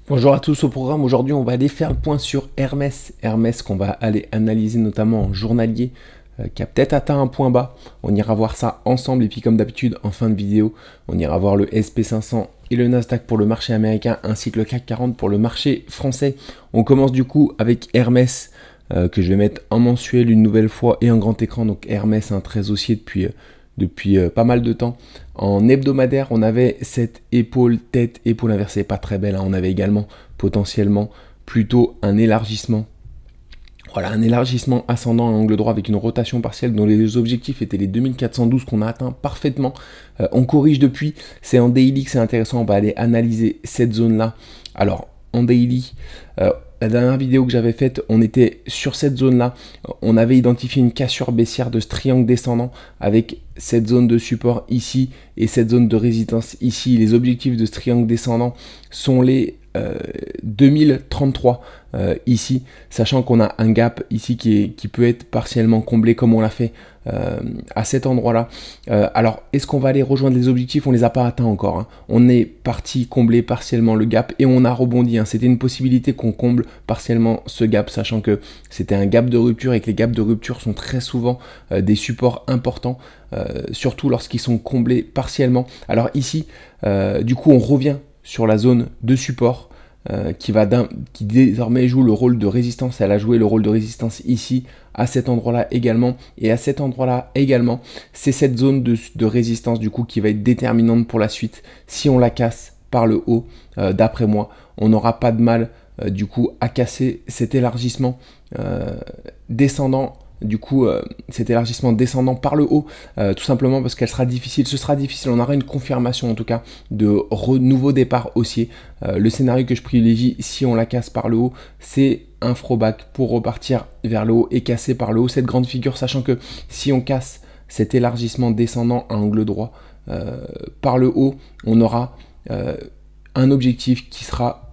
Bonjour à tous. Au programme aujourd'hui, on va aller faire le point sur Hermès. Hermès qu'on va aller analyser notamment en journalier, qui a peut-être atteint un point bas. On ira voir ça ensemble et puis comme d'habitude en fin de vidéo, on ira voir le SP500 et le Nasdaq pour le marché américain ainsi que le CAC 40 pour le marché français. On commence du coup avec Hermès que je vais mettre en mensuel une nouvelle fois et en grand écran. Donc Hermès, très haussier depuis pas mal de temps. En hebdomadaire, on avait cette épaule, tête, épaule inversée, pas très belle. On avait également potentiellement plutôt un élargissement. Voilà, un élargissement ascendant à angle droit avec une rotation partielle dont les objectifs étaient les 2412 qu'on a atteint parfaitement. On corrige depuis, c'est en daily que c'est intéressant, on va aller analyser cette zone-là. Alors, en daily, la dernière vidéo que j'avais faite, on était sur cette zone-là. On avait identifié une cassure baissière de ce triangle descendant avec cette zone de support ici et cette zone de résistance ici. Les objectifs de ce triangle descendant sont les 2033 ici, sachant qu'on a un gap ici qui peut être partiellement comblé comme on l'a fait à cet endroit-là. Alors, est-ce qu'on va aller rejoindre les objectifs? On les a pas atteints encore. On est parti combler partiellement le gap et on a rebondi. C'était une possibilité qu'on comble partiellement ce gap, sachant que c'était un gap de rupture et que les gaps de rupture sont très souvent des supports importants, surtout lorsqu'ils sont comblés partiellement. Alors ici, du coup, on revient sur la zone de support qui désormais joue le rôle de résistance. Elle a joué le rôle de résistance ici, à cet endroit-là également, et à cet endroit-là également. C'est cette zone de résistance du coup qui va être déterminante pour la suite. Si on la casse par le haut, d'après moi, on n'aura pas de mal du coup à casser cet élargissement descendant. Du coup, cet élargissement descendant par le haut, tout simplement parce qu'elle sera difficile. Ce sera difficile. On aura une confirmation en tout cas de nouveau départ haussier. Le scénario que je privilégie, si on la casse par le haut, c'est un throwback pour repartir vers le haut et casser par le haut cette grande figure, sachant que si on casse cet élargissement descendant à angle droit par le haut, on aura un objectif qui sera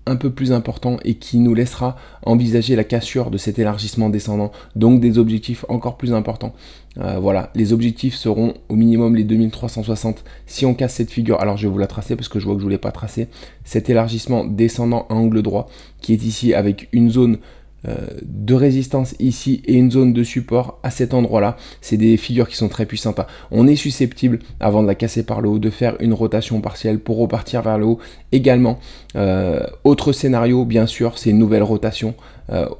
un peu plus important et qui nous laissera envisager la cassure de cet élargissement descendant, donc des objectifs encore plus importants. Voilà, les objectifs seront au minimum les 2360 si on casse cette figure. Alors je vais vous la tracer parce que je vois que je ne voulais pas tracer cet élargissement descendant à angle droit qui est ici avec une zone de résistance ici et une zone de support à cet endroit là. C'est des figures qui sont très puissantes. On est susceptible, avant de la casser par le haut, de faire une rotation partielle pour repartir vers le haut également. Autre scénario bien sûr, c'est une nouvelle rotation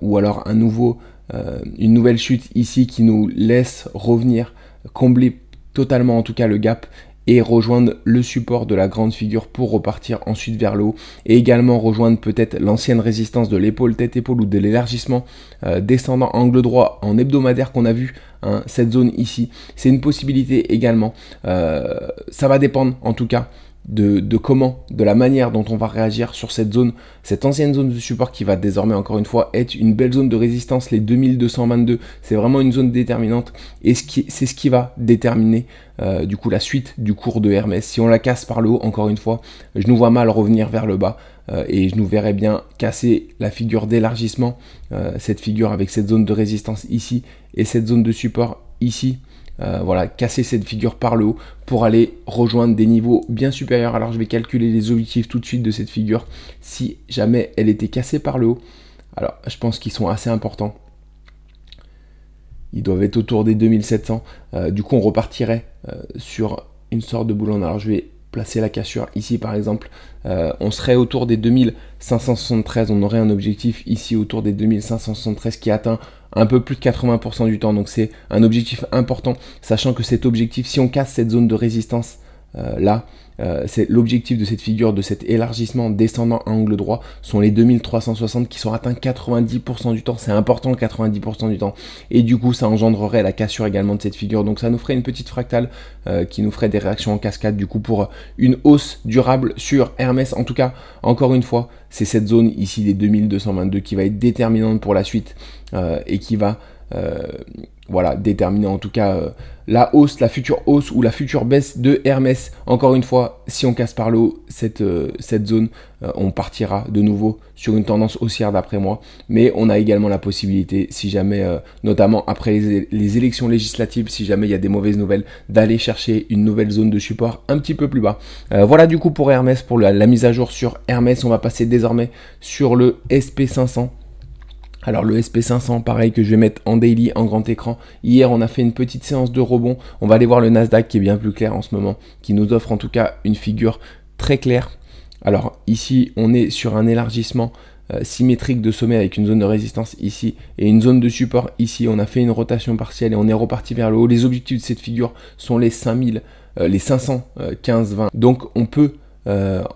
ou alors une nouvelle chute ici qui nous laisse revenir, combler totalement en tout cas le gap et rejoindre le support de la grande figure pour repartir ensuite vers le haut et également rejoindre peut-être l'ancienne résistance de l'épaule tête-épaule ou de l'élargissement descendant angle droit en hebdomadaire qu'on a vu, cette zone ici. C'est une possibilité également. Ça va dépendre en tout cas de la manière dont on va réagir sur cette zone, cette ancienne zone de support qui va désormais encore une fois être une belle zone de résistance, les 2222, c'est vraiment une zone déterminante et c'est ce qui va déterminer du coup la suite du cours de Hermès. Si on la casse par le haut, encore une fois, je nous vois mal revenir vers le bas et je nous verrais bien casser la figure d'élargissement, cette figure avec cette zone de résistance ici et cette zone de support ici. Voilà, casser cette figure par le haut pour aller rejoindre des niveaux bien supérieurs. Alors je vais calculer les objectifs tout de suite de cette figure si jamais elle était cassée par le haut. Alors je pense qu'ils sont assez importants. Ils doivent être autour des 2700. Du coup on repartirait sur une sorte de boulon. Alors je vais placer la cassure ici par exemple. On serait autour des 2573. On aurait un objectif ici autour des 2573 qui atteint un peu plus de 80% du temps, donc c'est un objectif important, sachant que cet objectif, si on casse cette zone de résistance là, c'est l'objectif de cette figure, de cet élargissement descendant à angle droit, sont les 2360 qui sont atteints 90% du temps. C'est important 90% du temps, et du coup ça engendrerait la cassure également de cette figure, donc ça nous ferait une petite fractale qui nous ferait des réactions en cascade du coup pour une hausse durable sur Hermès. En tout cas, encore une fois, c'est cette zone ici des 2222 qui va être déterminante pour la suite et qui va voilà, déterminer en tout cas la hausse, la future hausse ou la future baisse de Hermès. Encore une fois, si on casse par le haut cette zone, on partira de nouveau sur une tendance haussière d'après moi. Mais on a également la possibilité, si jamais, notamment après les élections législatives, si jamais il y a des mauvaises nouvelles, d'aller chercher une nouvelle zone de support un petit peu plus bas. Voilà du coup pour Hermès, pour la mise à jour sur Hermès. On va passer désormais sur le SP500. Alors le SP500, pareil, que je vais mettre en daily, en grand écran. Hier, on a fait une petite séance de rebond. On va aller voir le Nasdaq qui est bien plus clair en ce moment, qui nous offre en tout cas une figure très claire. Alors ici, on est sur un élargissement symétrique de sommet avec une zone de résistance ici et une zone de support ici. On a fait une rotation partielle et on est reparti vers le haut. Les objectifs de cette figure sont les 5000, les 515, 20. Donc on peut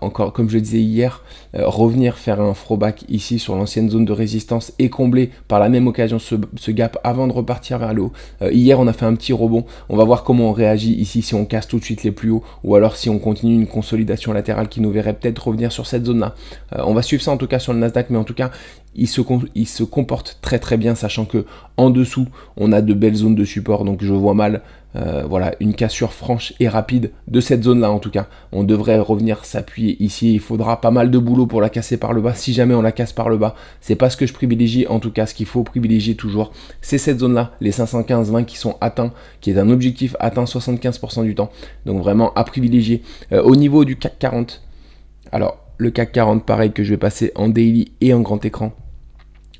encore, comme je le disais hier, revenir faire un throwback ici sur l'ancienne zone de résistance et combler par la même occasion ce gap avant de repartir vers le haut. Hier, on a fait un petit rebond. On va voir comment on réagit ici, si on casse tout de suite les plus hauts ou alors si on continue une consolidation latérale qui nous verrait peut-être revenir sur cette zone-là. On va suivre ça en tout cas sur le Nasdaq, mais en tout cas, il se comporte très très bien, sachant que en dessous, on a de belles zones de support, donc je vois mal voilà, une cassure franche et rapide de cette zone là. En tout cas, on devrait revenir s'appuyer ici. Il faudra pas mal de boulot pour la casser par le bas. Si jamais on la casse par le bas, c'est pas ce que je privilégie. En tout cas, ce qu'il faut privilégier toujours, c'est cette zone là, les 515-20 qui sont atteints, qui est un objectif atteint 75% du temps, donc vraiment à privilégier. Au niveau du CAC 40, alors le CAC 40, pareil, que je vais passer en daily et en grand écran,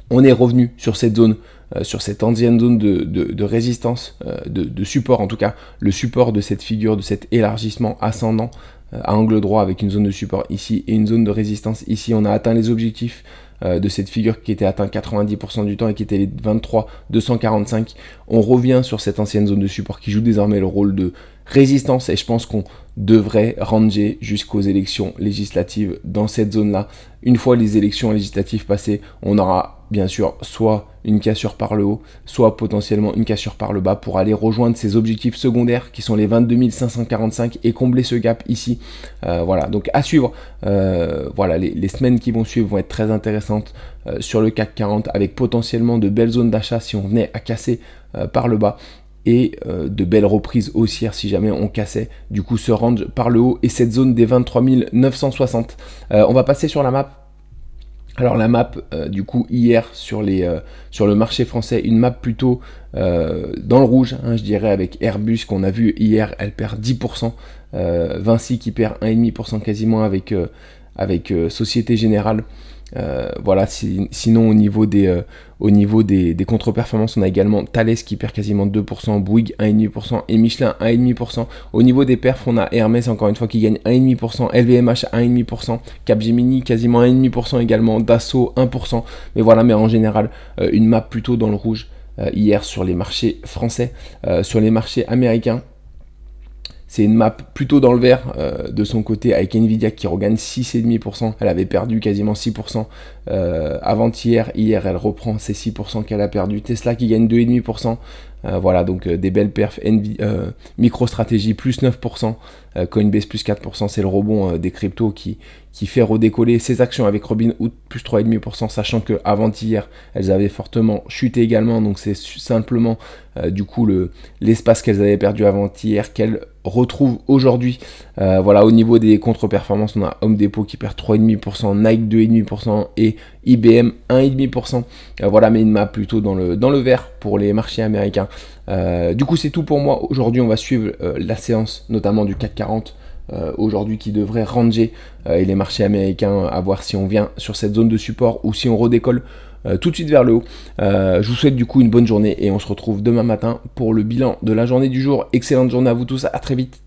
on est revenu sur cette zone, sur cette ancienne zone de résistance, de support en tout cas, le support de cette figure, de cet élargissement ascendant à angle droit avec une zone de support ici et une zone de résistance ici. On a atteint les objectifs de cette figure qui était atteint 90% du temps et qui était les 23 245. On revient sur cette ancienne zone de support qui joue désormais le rôle de résistance et je pense qu'on devrait ranger jusqu'aux élections législatives dans cette zone-là. Une fois les élections législatives passées, on aura bien sûr soit une cassure par le haut, soit potentiellement une cassure par le bas pour aller rejoindre ces objectifs secondaires qui sont les 22 545 et combler ce gap ici. Voilà, donc à suivre. Voilà, les semaines qui vont suivre vont être très intéressantes sur le CAC 40 avec potentiellement de belles zones d'achat si on venait à casser par le bas. Et de belles reprises haussières si jamais on cassait du coup ce range par le haut et cette zone des 23 960. On va passer sur la map. Alors la map du coup hier sur le marché français, une map plutôt dans le rouge, hein, je dirais, avec Airbus qu'on a vu hier, elle perd 10%, Vinci qui perd 1,5% quasiment avec Société Générale. Voilà, sinon au niveau des contre-performances, on a également Thales qui perd quasiment 2%, Bouygues 1,5% et Michelin 1,5%. Au niveau des perfs, on a Hermès encore une fois qui gagne 1,5%, LVMH 1,5%, Capgemini quasiment 1,5% également, Dassault 1%. Mais voilà, mais en général, une map plutôt dans le rouge hier sur les marchés français. Sur les marchés américains, c'est une map plutôt dans le vert de son côté avec Nvidia qui regagne 6,5%. Elle avait perdu quasiment 6% avant-hier. Hier, elle reprend ces 6% qu'elle a perdu. Tesla qui gagne 2,5%. Voilà, donc des belles perfs. MicroStrategy plus 9%. Coinbase plus 4%. C'est le rebond des cryptos qui fait redécoller ses actions avec Robinhood plus 3,5%. Sachant que avant-hier, elles avaient fortement chuté également. Donc c'est simplement du coup l'espace qu'elles avaient perdu avant-hier qu'elles retrouvent aujourd'hui. Voilà, au niveau des contre-performances, on a Home Depot qui perd 3,5%, Nike 2,5% et IBM 1,5%. Voilà, mais une map plutôt dans le vert pour les marchés américains. Du coup, c'est tout pour moi. Aujourd'hui, on va suivre la séance, notamment du CAC 40. Aujourd'hui qui devrait ranger et les marchés américains à voir si on vient sur cette zone de support ou si on redécolle tout de suite vers le haut. Je vous souhaite du coup une bonne journée et on se retrouve demain matin pour le bilan de la journée du jour. Excellente journée à vous tous, à très vite.